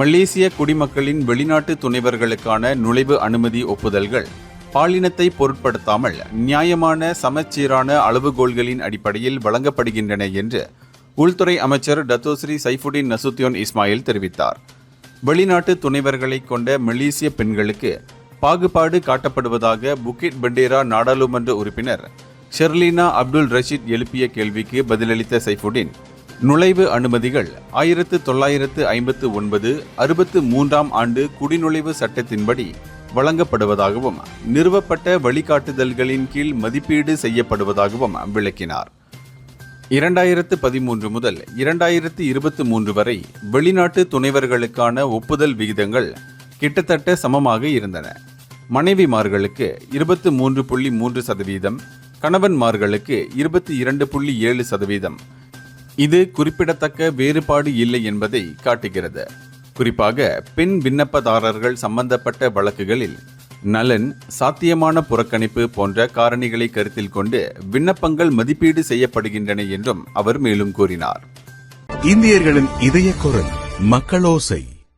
மலேசிய குடிமக்களின் வெளிநாட்டு துணைவர்களுக்கான நுழைவு அனுமதி ஒப்புதல்கள் பாலினத்தை பொருட்படுத்தாமல் நியாயமான சமச்சீரான அளவுகோல்களின் அடிப்படையில் வழங்கப்படுகின்றன என்று உள்துறை அமைச்சர் டத்தோஸ்ரீ சைஃபுடின் நசுத்தியோன் இஸ்மாயில் தெரிவித்தார். வெளிநாட்டு துணைவர்களை கொண்ட மலேசிய பெண்களுக்கு பாகுபாடு காட்டப்படுவதாக புக்கிட் பண்டேரா நாடாளுமன்ற உறுப்பினர் ஷெர்லினா அப்துல் ரஷீத் எழுப்பிய கேள்விக்கு பதிலளித்த சைஃபுடின், நுழைவு அனுமதிகள் 1959 63ஆம் ஆண்டு குடிநுழைவு சட்டத்தின்படி வழங்கப்படுவதாகவும் நிறுவப்பட்ட வழிகாட்டுதல்களின் கீழ் மதிப்பீடு செய்யப்படுவதாகவும் விளக்கினார். 2013 முதல் 2023 வரை வெளிநாட்டு துணைவர்களுக்கான ஒப்புதல் விகிதங்கள் கிட்டத்தட்ட சமமாக இருந்தன. மனைவிமார்களுக்கு 23.3%, கணவன்மார்களுக்கு 22.7%. இது குறிப்பிடத்தக்க வேறுபாடு இல்லை என்பதை காட்டுகிறது. குறிப்பாக பெண் விண்ணப்பதாரர்கள் சம்பந்தப்பட்ட வழக்குகளில் நலன், சாத்தியமான புறக்கணிப்பு போன்ற காரணிகளை கருத்தில் கொண்டு விண்ணப்பங்கள் மதிப்பீடு செய்யப்படுகின்றன என்றும் அவர் மேலும் கூறினார். இந்தியர்களின் இதய குரல் மக்களோசை.